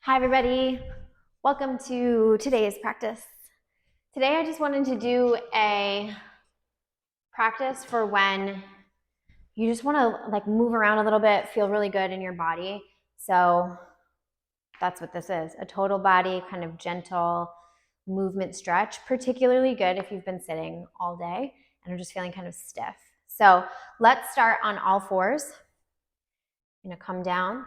Hi everybody, welcome to today's practice. Today I just wanted to do a practice for when you just want to move around a little bit, feel really good in your body. So that's what this is, a total body kind of gentle movement stretch, particularly good if you've been sitting all day and are just feeling kind of stiff. So let's start on all fours. I'm going to come down.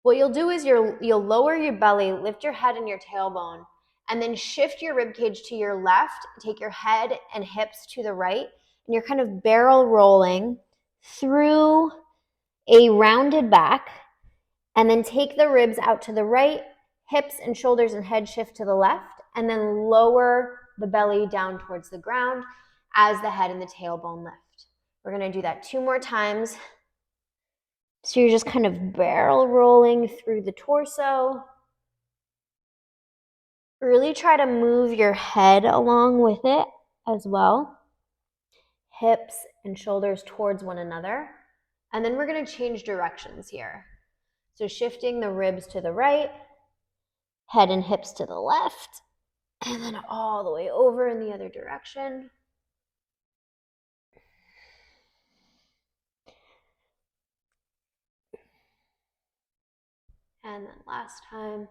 What you'll do is you'll lower your belly, lift your head and your tailbone, and then shift your rib cage to your left, take your head and hips to the right, and you're kind of barrel rolling through a rounded back, and then take the ribs out to the right, hips and shoulders and head shift to the left, and then lower the belly down towards the ground as the head and the tailbone lift. We're going to do that 2 more times. So you're just kind of barrel rolling through the torso. Really try to move your head along with it as well. Hips and shoulders towards one another. And then we're going to change directions here. So shifting the ribs to the right, head and hips to the left, and then all the way over in the other direction. And then last time.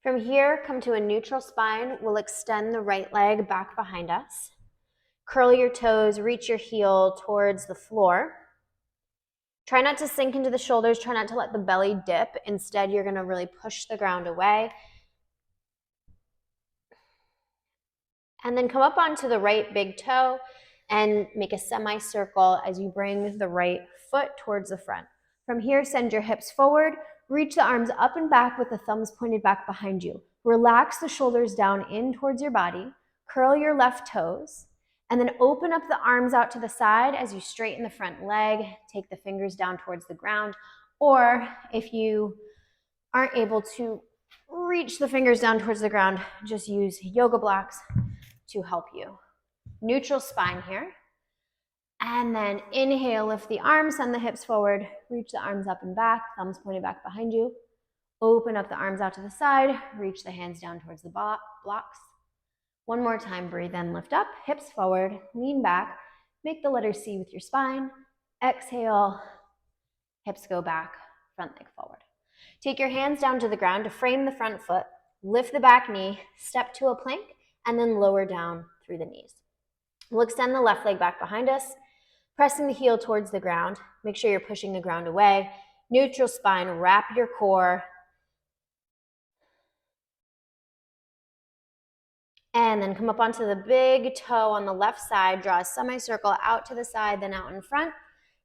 From here, come to a neutral spine. We'll extend the right leg back behind us. Curl your toes, reach your heel towards the floor. Try not to sink into the shoulders. Try not to let the belly dip. Instead, you're going to really push the ground away. And then come up onto the right big toe and make a semicircle as you bring the right foot towards the front. From here, send your hips forward. Reach the arms up and back with the thumbs pointed back behind you. Relax the shoulders down in towards your body. Curl your left toes. And then open up the arms out to the side as you straighten the front leg. Take the fingers down towards the ground. Or if you aren't able to reach the fingers down towards the ground, just use yoga blocks to help you. Neutral spine here. And then inhale, lift the arms, send the hips forward, reach the arms up and back, thumbs pointed back behind you. Open up the arms out to the side, reach the hands down towards the blocks. One more time, breathe in, lift up, hips forward, lean back, make the letter C with your spine. Exhale, hips go back, front leg forward. Take your hands down to the ground to frame the front foot, lift the back knee, step to a plank, and then lower down through the knees. We'll extend the left leg back behind us, pressing the heel towards the ground. Make sure you're pushing the ground away. Neutral spine, wrap your core. And then come up onto the big toe on the left side. Draw a semicircle out to the side, then out in front.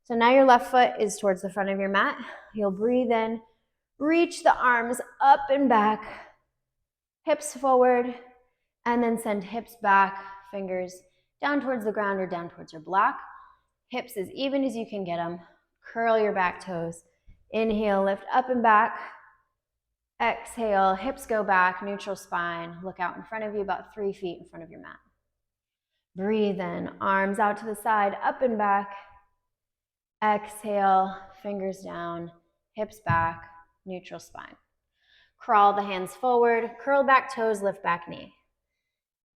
So now your left foot is towards the front of your mat. You'll breathe in, reach the arms up and back, hips forward, and then send hips back, fingers down towards the ground or down towards your block. Hips as even as you can get them. Curl your back toes. Inhale, lift up and back. Exhale, hips go back, neutral spine. Look out in front of you, about 3 feet in front of your mat. Breathe in, arms out to the side, up and back. Exhale, fingers down, hips back, neutral spine. Crawl the hands forward, curl back toes, lift back knee.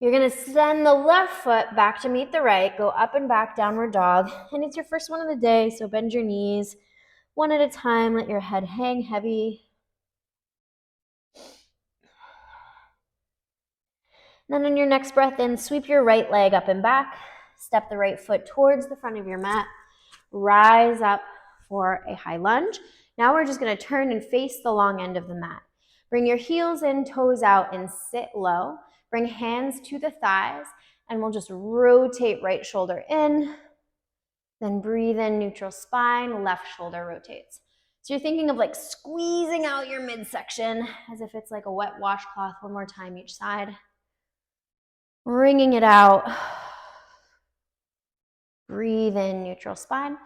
You're going to send the left foot back to meet the right, go up and back, downward dog, and it's your first one of the day, so bend your knees one at a time, let your head hang heavy. Then on your next breath in, sweep your right leg up and back, step the right foot towards the front of your mat, rise up for a high lunge. Now we're just going to turn and face the long end of the mat. Bring your heels in, toes out, and sit low. Bring hands to the thighs, and we'll just rotate right shoulder in. Then breathe in, neutral spine, left shoulder rotates. So you're thinking of like squeezing out your midsection as if it's like a wet washcloth. One more time each side. Wringing it out. Breathe in, neutral spine.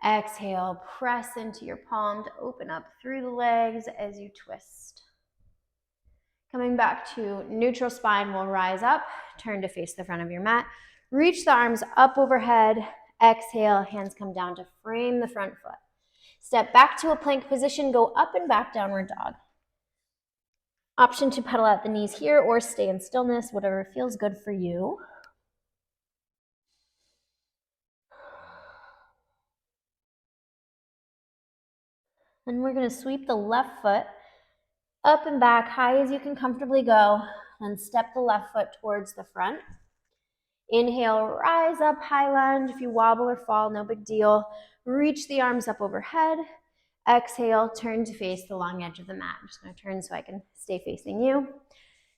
Exhale, press into your palm to open up through the legs as you twist. Coming back to neutral spine, we'll rise up, turn to face the front of your mat. Reach the arms up overhead. Exhale, hands come down to frame the front foot. Step back to a plank position, go up and back, downward dog. Option to pedal out the knees here or stay in stillness, whatever feels good for you. And we're gonna sweep the left foot up and back, high as you can comfortably go, and step the left foot towards the front. Inhale, rise up, high lunge. If you wobble or fall, no big deal. Reach the arms up overhead. Exhale, turn to face the long edge of the mat. I'm just gonna turn so I can stay facing you.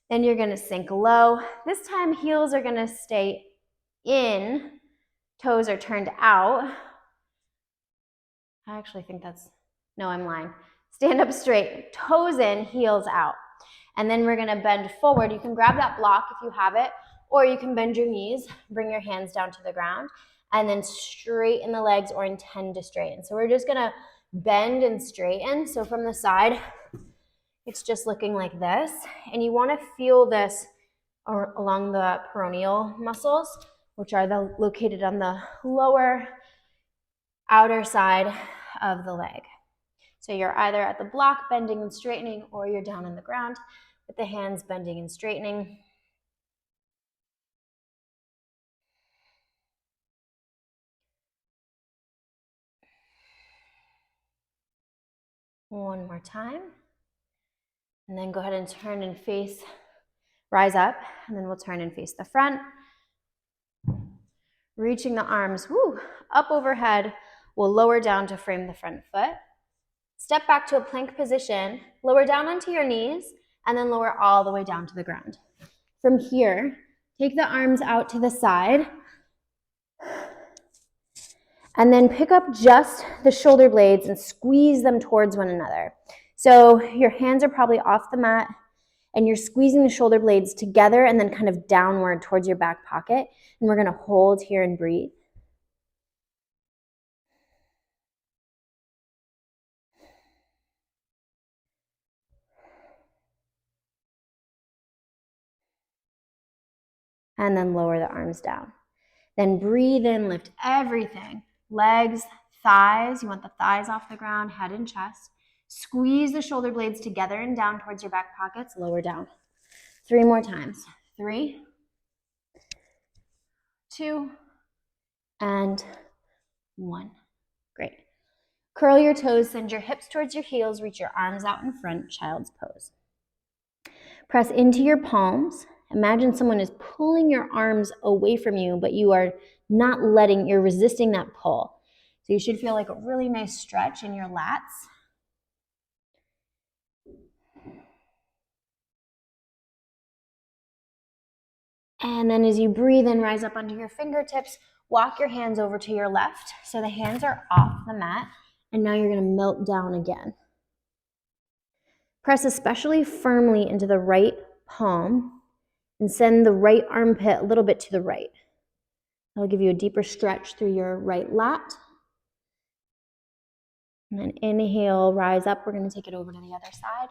Then you're gonna sink low. This time, heels are gonna stay in, toes are turned out. I actually think no, I'm lying. Stand up straight, toes in, heels out. And then we're gonna bend forward. You can grab that block if you have it, or you can bend your knees, bring your hands down to the ground, and then straighten the legs or intend to straighten. So we're just gonna bend and straighten. So from the side, it's just looking like this. And you wanna feel this along the peroneal muscles, which are located on the lower outer side of the leg. So you're either at the block bending and straightening, or you're down on the ground with the hands bending and straightening. One more time. And then go ahead and turn and face, rise up, and then we'll turn and face the front. Reaching the arms, up overhead, we'll lower down to frame the front foot. Step back to a plank position, lower down onto your knees, and then lower all the way down to the ground. From here, take the arms out to the side, and then pick up just the shoulder blades and squeeze them towards one another. So your hands are probably off the mat, and you're squeezing the shoulder blades together and then kind of downward towards your back pocket. And we're gonna hold here and breathe. And then lower the arms down. Then breathe in, lift everything. Legs, thighs, you want the thighs off the ground, head and chest. Squeeze the shoulder blades together and down towards your back pockets, lower down. 3 more times. 3, 2, and 1. Great. Curl your toes, send your hips towards your heels, reach your arms out in front, child's pose. Press into your palms. Imagine someone is pulling your arms away from you, but you are not you're resisting that pull. So you should feel like a really nice stretch in your lats. And then as you breathe in, rise up onto your fingertips, walk your hands over to your left. So the hands are off the mat, and now you're gonna melt down again. Press especially firmly into the right palm and send the right armpit a little bit to the right. That'll give you a deeper stretch through your right lat. And then inhale, rise up. We're gonna take it over to the other side.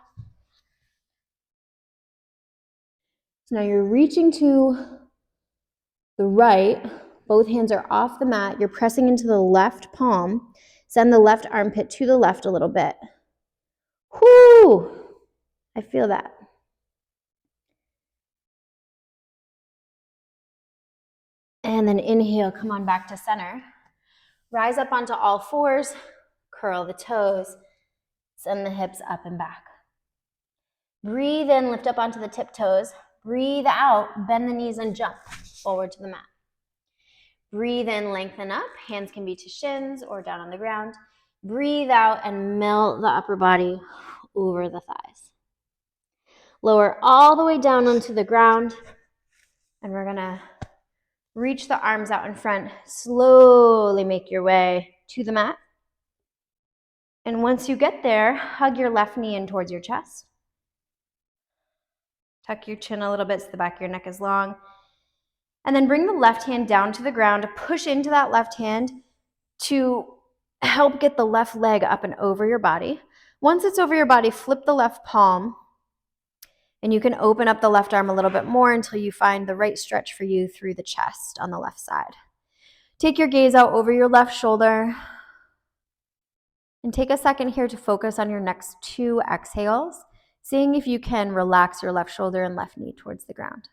So now you're reaching to the right. Both hands are off the mat. You're pressing into the left palm. Send the left armpit to the left a little bit. Whoo! I feel that. And then inhale, come on back to center. Rise up onto all fours, curl the toes, send the hips up and back. Breathe in, lift up onto the tiptoes. Breathe out, bend the knees and jump forward to the mat. Breathe in, lengthen up. Hands can be to shins or down on the ground. Breathe out and melt the upper body over the thighs. Lower all the way down onto the ground. And we're gonna reach the arms out in front. Slowly make your way to the mat. And once you get there, hug your left knee in towards your chest. Tuck your chin a little bit so the back of your neck is long. And then bring the left hand down to the ground. Push into that left hand to help get the left leg up and over your body. Once it's over your body, flip the left palm. And you can open up the left arm a little bit more until you find the right stretch for you through the chest on the left side. Take your gaze out over your left shoulder and take a second here to focus on your next 2 exhales, seeing if you can relax your left shoulder and left knee towards the ground.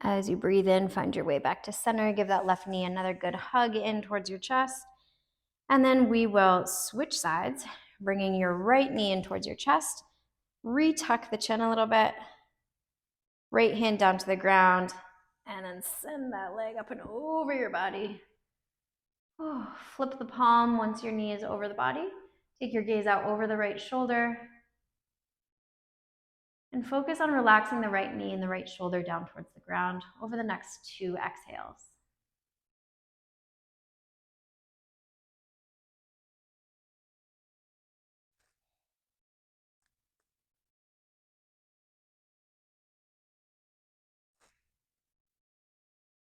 As you breathe in, find your way back to center. Give that left knee another good hug in towards your chest. And then we will switch sides, bringing your right knee in towards your chest. Retuck the chin a little bit. Right hand down to the ground. And then send that leg up and over your body. Oh, flip the palm once your knee is over the body. Take your gaze out over the right shoulder. And focus on relaxing the right knee and the right shoulder down towards the ground over the next 2 exhales.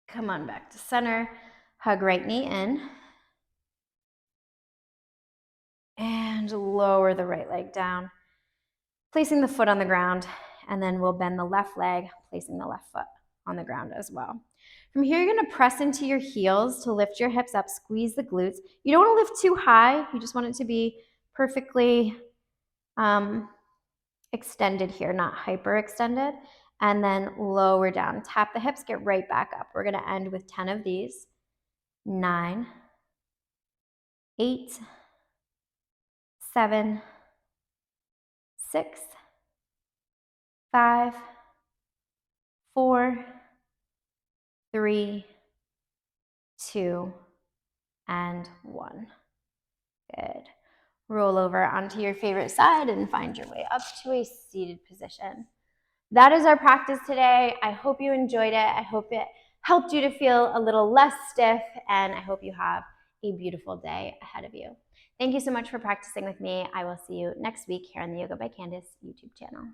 Come on back to center. Hug right knee in. And lower the right leg down, placing the foot on the ground. And then we'll bend the left leg, placing the left foot on the ground as well. From here, you're going to press into your heels to lift your hips up, squeeze the glutes. You don't want to lift too high. You just want it to be perfectly extended here, not hyperextended. And then lower down. Tap the hips, get right back up. We're going to end with 10 of these. 9, 8, 7, 6, 5, 4, 3, 2, and 1. Good. Roll over onto your favorite side and find your way up to a seated position. That is our practice today. I hope you enjoyed it. I hope it helped you to feel a little less stiff, and I hope you have a beautiful day ahead of you. Thank you so much for practicing with me. I will see you next week here on the Yoga by Candice YouTube channel.